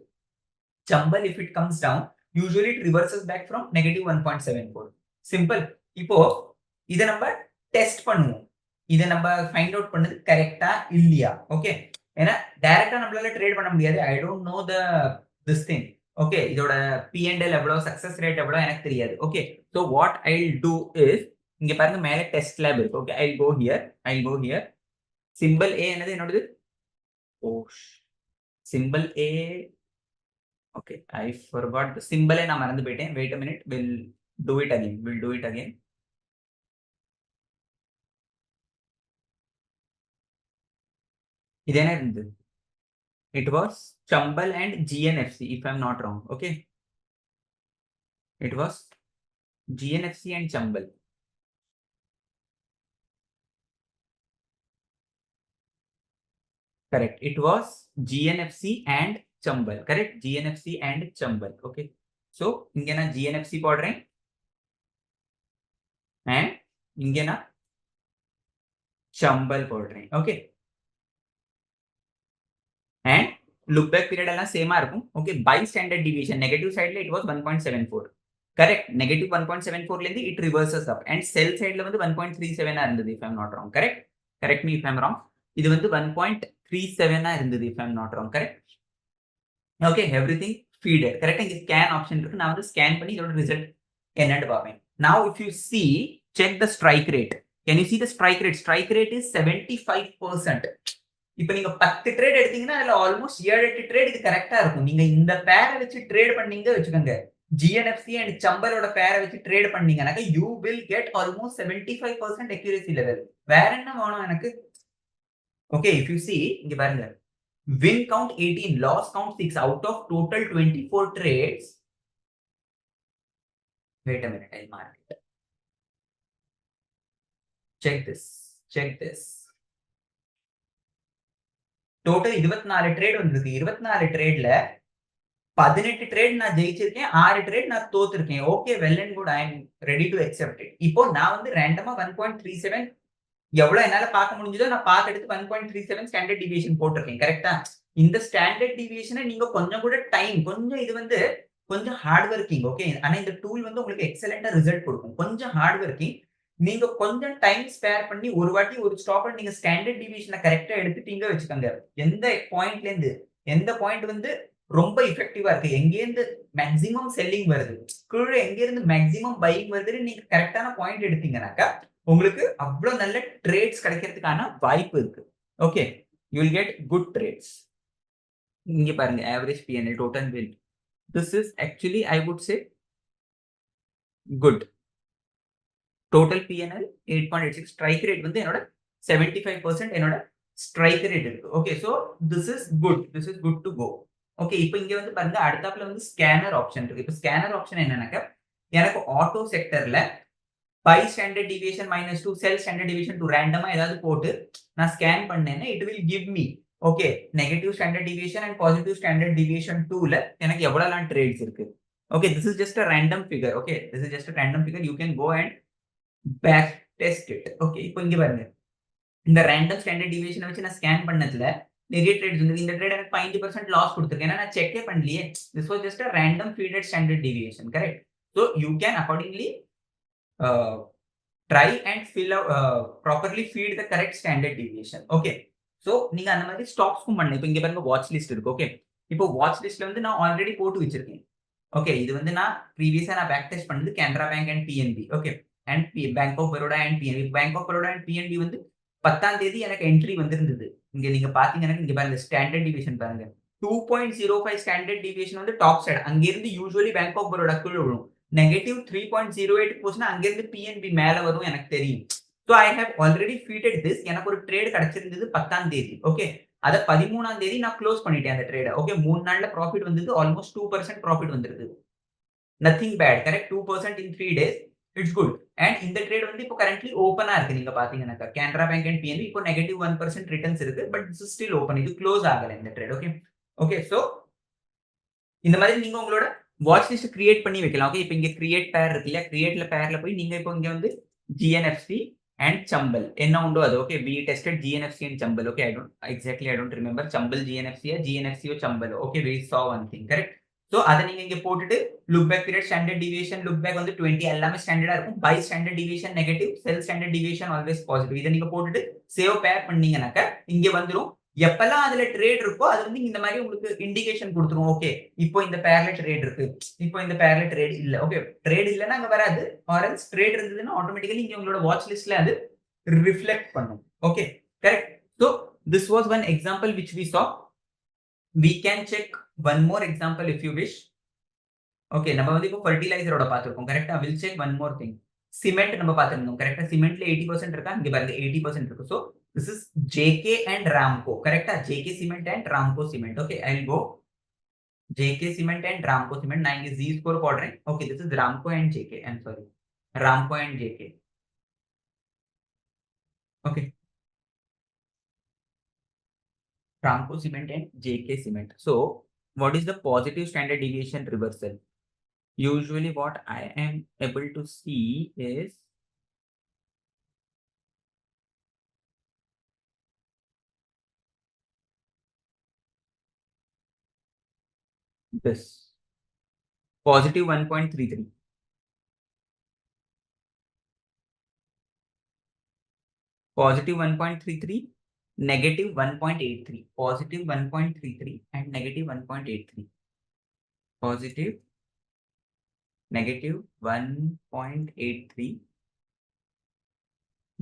Chambal, if it comes down, usually it reverses back from negative 1.74. Simple. இப்போ இதை நம்ம டெஸ்ட் பண்ணுவோம். இதை நம்ம ஃபைண்ட் அவுட் பண்ணது கரெக்டா இல்லையா? ஓகே, ஏன்னா டைரக்டா நம்மளால ட்ரேட் பண்ண முடியாது. I don't know this thing. Okay, இதோட P&L எவ்வளவு, சக்சஸ் ரேட் எவ்வளவு எனக்கு தெரியாது. Okay, so what I do is, இங்க பாருங்க மேல டெஸ்ட் லேப் இருக்கு. Okay, I go here. Simple A என்னது என்னோடது? Oh, simple A. Okay, I forgot the symbol. நான் மறந்து போயிட்டேன். Wait a minute. We'll do it again. இது என்ன இருந்தது? It was Chambal and GNFC, if I'm not wrong. Okay. It was GNFC and Chambal. Correct. It was GNFC and Chambal. Correct. GNFC and Chambal. Okay. So, இங்க நான் GNFC போடுறேன். And இங்க நான் Chambal போடுறேன். Okay. And look back period எல்லாம் சேமா இருக்கும். Okay, by standard deviation negative sideல it was 1.74. correct, negative 1.74 ல இருந்து it reverses up and sell sideல வந்து 1.37 இருந்தது if I'm not wrong. correct me if I'm wrong. இது வந்து 1.37 இருந்தது if I'm not wrong. correct. Okay, everything feeded. correct. இங்க scan option இருக்கு. நான் வந்து scan பண்ணி இதோட ரிசல்ட் என்னன்னு பார்ப்பேன். Now if you see, check the strike rate. Can you see the strike rate? Strike rate is 75%. இப்போ நீங்க 10 ட்ரேட் எடுத்தீங்கன்னா அதுல ஆல்மோஸ்ட் 7-8 ட்ரேட் இது கரெக்டா இருக்கும். நீங்க இந்த பேரை வச்சு ட்ரேட் பண்ணீங்க வச்சுக்கோங்க, GNFC அண்ட் சம்பலோட பேரை வச்சு ட்ரேட் பண்ணீங்கன்னாக்க you will get almost 75% accuracy level. வேற என்ன வேணும் எனக்கு? ஓகே, இஃப் யூ see இங்க பாருங்க, win count 18, loss count 6 out of total 24 trades. Wait a minute, I'll mark it. Check this. Total 24 trade வந்திருக்கு. 24 ட்ரேட்ல 18 ட்ரேட் நான் ஜெயிச்சிருக்கேன், 6 ட்ரேட் நான் தோத்துருக்கேன். Okay, well and good, I am ready to accept it. இப்போ நான் வந்து ரேண்டமா 1.37 எவ்வளவு என்னால பார்க்க முடிஞ்சதோ நான் பார்த்து எடுத்து 1.37 ஸ்டாண்டர்ட் டிவியேஷன் போட்டிருக்கேன். கரெக்டா? இந்த ஸ்டாண்டர்ட் டிவியேஷனை நீங்க கொஞ்சம் கூட டைம், கொஞ்சம் இது வந்து கொஞ்சம் ஹார்ட் ஒர்க்கிங். ஓகே, ஆனா இந்த டூல் வந்து உங்களுக்கு எக்ஸலென்டா ரிசல்ட் கொடுக்கும். கொஞ்சம் ஹார்ட் ஒர்க்கிங், நீங்க கொஞ்சம் டைம் ஸ்பேர் பண்ணி ஒரு வாட்டி ஒரு ஸ்டாப்பை நீங்க ஸ்டாண்டர்ட் டிவியேஷனை கரெக்டா எடுத்துட்டீங்க வச்சுக்கோங்க, எந்த பாயிண்ட்ல இருந்து எந்த பாயிண்ட் வந்து ரொம்ப எஃபெக்டிவா இருக்கு, எங்கேருந்து மேக்ஸிமம் செல்லிங் வருது, கீழே எங்க இருந்து மேக்ஸிமம் பையிங் வருதுன்னு நீங்க கரெக்டான பாயிண்ட் எடுத்தீங்கன்னாக்கா உங்களுக்கு அவ்வளவு நல்ல ட்ரேட்ஸ் கிடைக்கிறதுக்கான வாய்ப்பு இருக்கு. Okay, you will get good trades. இங்க பாருங்க, average P&L, total win. This is actually, I would say, good. Total P&L 8.86. strike rate வந்து என்னோட 75% என்னோட strike rate இருக்கு. Okay, so this is good to go. Okay, இப்போ இங்க வந்து பாருங்க, அடுத்தாப்புல வந்து ஸ்கேனர் ஆப்ஷன் இருக்கு. இப்போ ஸ்கேனர் ஆப்ஷன் என்னன்னாக்க, எனக்கு ஆட்டோ செக்டர்ல buy standard deviation -2, sell standard deviation 2 ரேண்டமா ஏதாவது போட்டு நான் ஸ்கேன் பண்ணேன்னா it will give me okay negative standard deviation and positive standard deviation 2ல எனக்கு எவ்வளவுலாம் ட்ரேட்ஸ் இருக்கு. Okay, this is just a random figure. Okay, this is just a random figure. You can go and back test it. Okay, இப்போ இங்க பாருங்க, இந்த random standard டிவியேஷனை வச்சு நான் ஸ்கேன் பண்ணதுல நிறைய ட்ரேட்ஸ் வந்து இந்த ட்ரேட் எனக்கு 5% லாஸ் கொடுத்துருக்கேன். ஏன்னா நான் செக்கே பண்ணலையே. This was just a random feeded standard deviation. Correct. So you can accordingly try and properly feed the correct standard deviation. Okay, so நீங்க அந்த மாதிரி ஸ்டாக்ஸ்க்கும் பண்ணலாம். இப்போ இங்க பாருங்க, வாட்ச் லிஸ்ட் இருக்கு. ஓகே, இப்போ வாட்ச் லிஸ்ட்ல வந்து நான் ஆல்ரெடி போட்டு வச்சிருக்கேன். ஓகே, இது வந்து நான் ப்ரீவியஸா நான் பேக் டெஸ்ட் பண்ணது கனரா பேங்க் அண்ட் PNB. ஓகே, and bank of Baroda and PNB. Bank of Baroda and PNB வந்து 10ஆம் தேதி எனக்கு என்ட்ரி வந்திருந்தது. இங்க நீங்க பாத்தீங்கன்னா இங்க பாருங்க, ஸ்டாண்டர்ட் டிவியேஷன் பாருங்க, 2.05 ஸ்டாண்டர்ட் டிவியேஷன் வந்து டாப் சைடு. அங்க இருந்து யூசுவலி பேங்க் ஆஃப் பரோடா கீழ விழும். நெகட்டிவ் 3.08 போச்சுன்னா அங்கிருந்து PNB மேல வரும், எனக்கு தெரியும். So I have already feeded this. எனக்கு ஒரு ட்ரேட் கிடைச்சிருந்தது 10ஆம் தேதி. ஓகே, அதை 13ஆம் தேதி நான் க்ளோஸ் பண்ணிட்டேன் அந்த ட்ரேட. ஓகே, 3 நாள்ல ப்ராஃபிட் வந்தது, ஆல்மோஸ்ட் 2% ப்ராஃபிட் வந்துருது. Nothing bad. Correct, 2% in 3 days, it's good. And இந்த ட்ரேட் வந்து இப்போ கரண்ட்லி ஓப்பனா இருக்கு. நீங்க பாத்தீங்கன்னாக்கா கனரா பேங்க் அண்ட் PNB இப்போ நெகட்டிவ் 1% ரிட்டர்ன்ஸ் இருக்கு, பட் இட்ஸ் ஸ்டில் ஓப்பன். இது க்ளோஸ் ஆகல இந்த ட்ரேட். ஓகே, ஓகே, ஸோ இந்த மாதிரி நீங்க உங்களோட வாட்ச் லிஸ்ட் கிரியேட் பண்ணி வைக்கலாம். ஓகே. இப்ப இங்க கிரியேட் பேர் இருக்கு இல்லையா? கிரியேட்ல பேர்ல போய் நீங்க இப்போ இங்க வந்து ஜிஎன்எஃப்சி அண்ட் சம்பல் என்ன உண்டோ அது. Okay. We tested GNFC and Chambal. Okay. I don't remember Chambal ஜிஎன்எஃப்சியா ஜிஎன்எஃப்சியோ Chambal. Okay. We saw one thing. Correct. So அத நீங்க இங்க போட்டுட்டு look back period standard deviation look back வந்து 20 எல்லாமே ஸ்டாண்டர்டா இருக்கும். Buy standard deviation negative, sell standard deviation always positive. இத நீங்க போட்டுட்டு சேவ் பேர் பண்ணீங்கனாக்க இங்க வந்துரும். எப்பெல்லாம் அதுல ட்ரேட் இருக்கோ அது வந்து இந்த மாதிரி உங்களுக்கு இண்டிகேஷன் கொடுத்துரும். ஓகே. இப்போ இந்த பேர்ல ட்ரேட் இருக்கு. இப்போ இந்த பேர்ல ட்ரேட் இல்ல. ஓகே. ட்ரேட் இல்லன்னா அங்க வராது. ஆர் எல்ஸ் ட்ரேட் இருந்ததுன்னா ஆட்டோமேட்டிக்கலி இங்க உங்களோட வாட்ச் லிஸ்ட்ல அது ரிஃப்ளெக்ட் பண்ணும். Okay. Correct. So this was one example which we saw. We can check one more example if you wish. Okay. நம்ம வந்து இப்போ ஃபெர்டிலைசரோட பார்த்திருக்கோம். கரெக்ட்டா? Will check one more thing. Cement நம்ம பார்த்திருந்தோம். கரெக்ட்டா? சிமெண்ட்ல 80% இருக்கா? இங்க பாருங்க 80% இருக்கு. So this is JK and Ramco. கரெக்ட்டா? JK Cement and Ramco Cement. Okay. I'll go JK Cement and Ramco Cement. நான் இங்க Z score போடுறேன். Okay. This is Ramco and JK. I'm sorry. Ramco and JK. Okay. Ramco Cement and JK Cement. So what is the positive standard deviation reversal? Usually what I am able to see is this positive 1.33, positive 1.33, negative 1.83, positive 1.33 and negative 1.83, positive negative 1.83.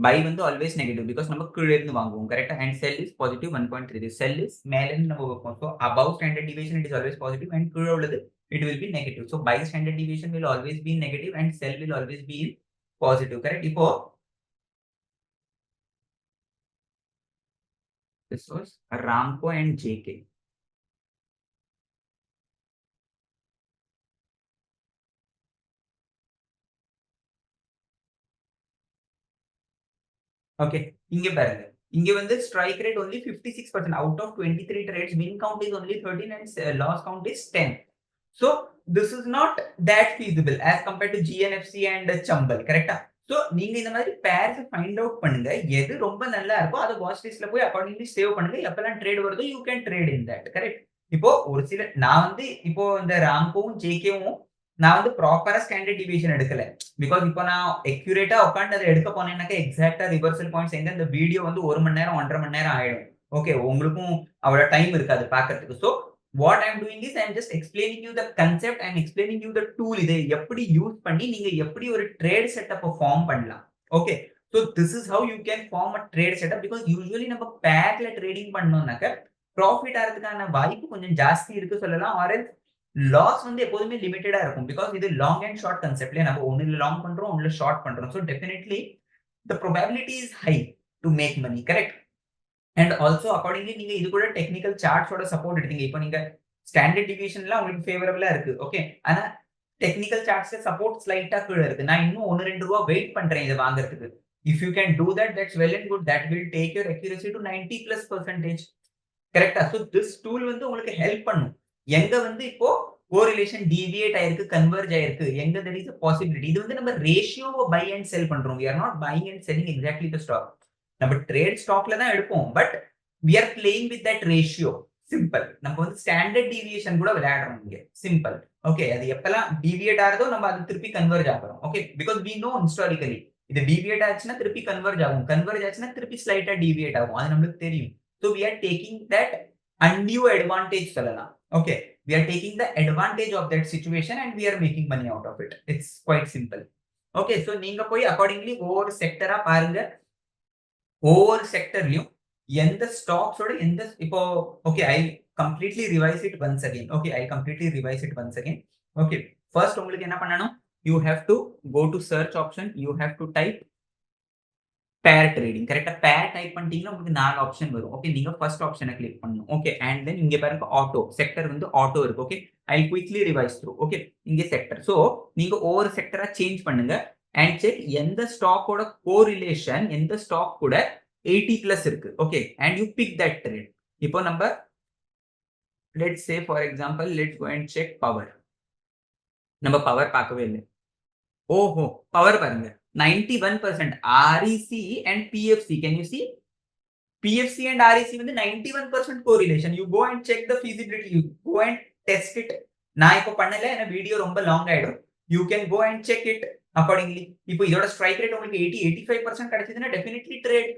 Buy வந்து always negative because நம்ம கீழே இருந்து வாங்குவோம். கரெக்டா? And sell is positive 1.33. Sell is மேல இருந்து நம்ம வைப்போம். So above standard deviation it is always positive and கீழே உள்ளது it will be negative. So buy standard deviation will always be negative and sell will always be in positive. Correct? இப்போ this was Ramco and JK. Okay. இங்க பாருங்க. இங்க வந்து strike rate only 56%. Out of 23 trades, win count is only 13 and loss count is 10. So this is not that feasible as compared to GNFC and Chambal. கரெக்டா? So நீங்க இந்த மாதிரி purse find out பண்ணுங்க. எது ரொம்ப நல்லா இருக்கோ அதை வாட்ச் லிஸ்ட்ல போய் அக்கார்டிங்லி சேவ் பண்ணுங்க. எப்பெல்லாம் ட்ரேட் வருதோ you can trade in that. Correct? இப்போ ஒரு சில நான் வந்து இப்போ இந்த ராம்கோவும் ஜேகேவும் நான் வந்து ப்ராப்பரா ஸ்டாண்டர்ட் டிவியேஷன் எடுக்கல. பிகாஸ் இப்போ நான் அக்யூரேட்டா உட்காந்து அதை எடுக்க போனேன்னாக்க எக்ஸாக்டா ரிவர்சல் பாயிண்ட்ஸ் எங்க இந்த வீடியோ வந்து 1 மணி நேரம் 1.5 மணி நேரம் ஆயிடும். ஓகே. உங்களுக்கும் அவ்வளவு டைம் இருக்காது பாக்குறதுக்கு. So what I'm doing is I'm just explaining you the concept, I'm explaining you the tool. இதை எப்படி யூஸ் பண்ணி நீங்க எப்படி ஒரு ட்ரேட் செட்டப் ஃபார்ம் பண்ணலாம். Okay. so this is how you can form a trade setup because usually நம்ம பேர்ல trading பண்ணோம்னாக்க profit ஆகிறதுக்கான வாய்ப்பு கொஞ்சம் ஜாஸ்தி இருக்கு சொல்லலாம். ஆர் லாஸ் வந்து எப்போதுமே லிமிட்டடா இருக்கும். பிகாஸ் இது லாங் அண்ட் ஷார்ட் கான்செப்ட்ல நம்ம ஒண்ணுல லாங் பண்றோம் ஒண்ணுல ஷார்ட் பண்றோம். So definitely the probability is high to make money. Correct? And also accordingly நீங்க இது கூட டெக்னிக்கல் சார்ட்ஸோட சப்போர்ட் எடுத்தீங்க. இப்போ நீங்க ஸ்டாண்டர்ட் டிவியேஷன்ல உங்களுக்கு ஃபேவரபிளா இருக்கு. ஓகே. ஆனா டெக்னிக்கல் சார்ட்ஸ்ல சப்போர்ட் ஸ்லைட்டா கீழே இருக்கு. நான் இன்னும் 1-2 ரூபா வெயிட் பண்றேன் இதை வாங்குறதுக்கு. If you can do that that's well and good. That will take your accuracy to 90+%. கரெக்டா? சோ திஸ் டூல் வந்து உங்களுக்கு ஹெல்ப் பண்ணும். எங்க வந்து இப்போ கோரிலேஷன் டீவியேட் ஆயிருக்கு, கன்வர்ஜ் ஆயிருக்கு, எங்க there is a possibility. இது வந்து நம்ம ரேஷியோவை பை அண்ட் செல் பண்றோம். we are not buying and selling exactly the stock. நம்ம ட்ரேட் ஸ்டாக்ல தான் எடுப்போம். But we are playing with that ratio. Simple. நம்ம வந்து ஸ்டாண்டர்ட் டீவியேஷன் கூட விளையாடுறோம் இங்க. சிம்பிள். ஓகே. அது எப்பெல்லாம் டீவியேட் ஆகுதோ நம்ம அது திருப்பி கன்வர்ஜ் ஆகுறோம். Okay. Because we know historically இது டீவியேட் ஆச்சுன்னா திருப்பி கன்வர்ஜ் ஆகும். கன்வர்ஜ் ஆச்சுன்னா திருப்பி ஸ்லைட்டா டீவியேட் ஆகும். அது நமக்கு தெரியும். So we are taking that undue advantage சொல்லலாம். Okay. We are taking the advantage of that situation and we are making money out of it. It's quite simple. Okay. So நீங்க போய் accordingly ஒவ்வொரு செக்டரா பாருங்க. ஒவ்வொரு செக்டர்லயும் எந்த ஸ்டாக்ஸோட எந்த இப்போ okay I completely revise it once again. Okay. I completely revise it once again. Okay. First உங்களுக்கு என்ன பண்ணணும்? You have to go to search option. You have to type pair trading. கரெக்டா? பேர் டைப் பண்ணிட்டீங்கன்னா உங்களுக்கு 4 option வரும். Okay. நீங்க first ஆப்ஷனை click பண்ணணும். ஓகே. அண்ட் தென் இங்க பாருங்க ஆட்டோ செக்டர் வந்து ஆட்டோ இருக்கு. Okay. I quickly revise through. Okay. இங்க செக்டர். சோ நீங்க ஒவ்வொரு செக்டரா சேஞ்ச் பண்ணுங்க அண்ட் செக் எந்த ஸ்டாக்கோட கோரிலேஷன் எந்த ஸ்டாக் கூட 80+ இருக்கு. Okay. And you pick that trade. இப்போ நம்ம let's say for example let's go and check power. நம்ம பவர் பார்க்கவே இல்ல. ஓஹோ! பவர் பாருங்க. 91% REC and PFC. Can you see? PFC and REC வந்து 91% correlation. You go and check the feasibility. You go and test it. நான் இப்ப பண்ணல. ஏன்னா வீடியோ ரொம்ப லாங் ஆயிடும். You can go and check it accordingly. இப்போ இதோட ஸ்ட்ரைக் ரேட் உங்களுக்கு 85% கிடைச்சதுன்னா டெஃபினெட்லி ட்ரேட்.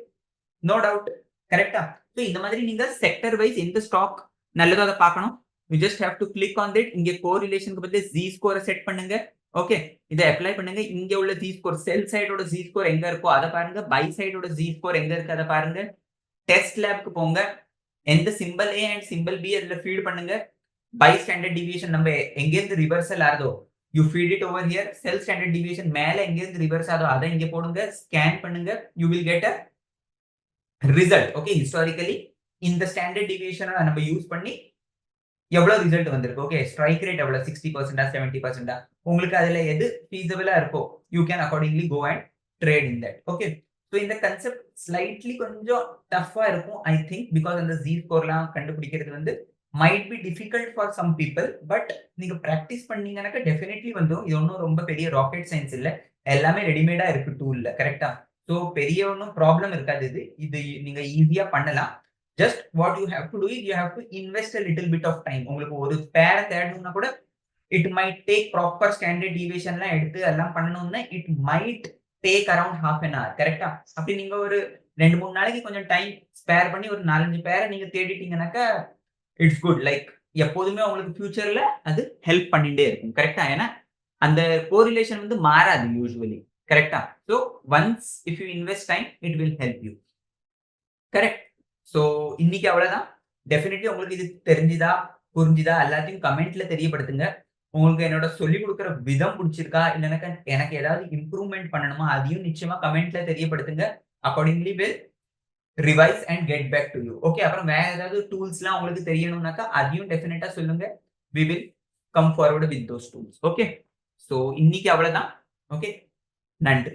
No doubt. கரெக்ட்டா? சோ இந்த மாதிரி நீங்க செக்டர் வைஸ் எந்த ஸ்டாக் நல்லதோ அத பார்க்கணும். You just have to click on that. இங்க கோரிலேஷனுக்கு பதிலா Z ஸ்கோரை செட் பண்ணுங்க. ஓகே. இத அப்ளை பண்ணுங்க. இங்க உள்ள Z ஸ்கோர் செல் சைடோட Z ஸ்கோர் எங்க இருக்கோ அத பாருங்க. பை சைடோட Z ஸ்கோர் எங்க இருக்கு அத பாருங்க. டெஸ்ட் லேப்க்கு போங்க. எந்த symbol A and symbol B அதுல ஃபீட் பண்ணுங்க. பை ஸ்டாண்டர்ட் டிவியேஷன் நம்ம எங்க இருந்து ரிவர்சல் ஆறதோ you feed it over here. Sell standard deviation மேல எங்க இருந்து ரிவர்ஸ் ஆதோ அத இங்க போடுங்க. ஸ்கேன் பண்ணுங்க. You will get a result. Okay. Historically இந்த ஸ்டாண்டர்ட் டிவியேஷனை நம்ம யூஸ் பண்ணி எவ்வளவு ரிசல்ட் வந்திருக்கு. ஓகே. ஸ்ட்ரைக் ரேட் எவ்வளவு 60% 70% உங்களுக்கு அதுல எது feasible இருக்கோ you can accordingly go and trade in that. Okay. So இந்த கான்செப்ட் ஸ்லைட்லி கொஞ்சம் டஃப்பா இருக்கும் ஐ திங்க் பிகாஸ் அந்த Z ஸ்கோர்லாம் கண்டுபிடிக்கிறது வந்து might be difficult for some people but நீங்க பிராக்டிஸ் பண்ணீங்கன்னாக்க டெஃபினெட்லி வந்துரும். இது ஒன்றும் ரொம்ப பெரிய ராக்கெட் சயின்ஸ் இல்ல. எல்லாமே ரெடிமேடா இருக்கு டூல்ல. கரெக்ட்டா? சோ பெரிய ஒன்றும் ப்ராப்ளம் இருக்காது. இது நீங்க ஈஸியா பண்ணலாம். Just what you have to do is you have to invest a little bit of time. உங்களுக்கு ஒரு பேரை தேடணும்னா கூட it might take proper standard டிவியேஷன்லாம் எடுத்து எல்லாம் பண்ணணும்னா it might take around half an hour. கரெக்ட்டா? அப்படி நீங்க ஒரு 2-3 நாளைக்கு கொஞ்சம் டைம் ஸ்பேர் பண்ணி ஒரு 4-5 பேரை நீங்க தேடிட்டீங்கன்னாக்க இட்ஸ் குட். லைக் எப்போதுமே உங்களுக்கு ஃபியூச்சர்ல அது ஹெல்ப் பண்ணிட்டே இருக்கும். கரெக்ட்டா? ஏன்னா அந்த கோரிலேஷன் வந்து மாறாது யூசுவலி. கரெக்ட்டா? So once if you invest time it will help you. Correct. So இன்னைக்கு அவ்வளவுதான். டெஃபினெட்லி உங்களுக்கு இது தெரிஞ்சுதா புரிஞ்சுதா எல்லாத்தையும் கமெண்ட்ல தெரியப்படுத்துங்க. உங்களுக்கு என்னோட சொல்லிக் கொடுக்கிற விதம் பிடிச்சிருக்கா இல்ல எனக்கு ஏதாவது இம்ப்ரூவ்மெண்ட் பண்ணணுமா அதையும் நிச்சயமா கமெண்ட்ல தெரியப்படுத்துங்க. Accordingly will revise and get back to you. Okay. அப்புறம் வேற ஏதாவது டூல்ஸ்லாம் உங்களுக்கு தெரியணும்னாக்கா அதையும் டெஃபினட்டா சொல்லுங்க. we will come forward with those tools. Okay. So இன்னைக்கு அவ்வளவுதான். ஓகே. நன்றி.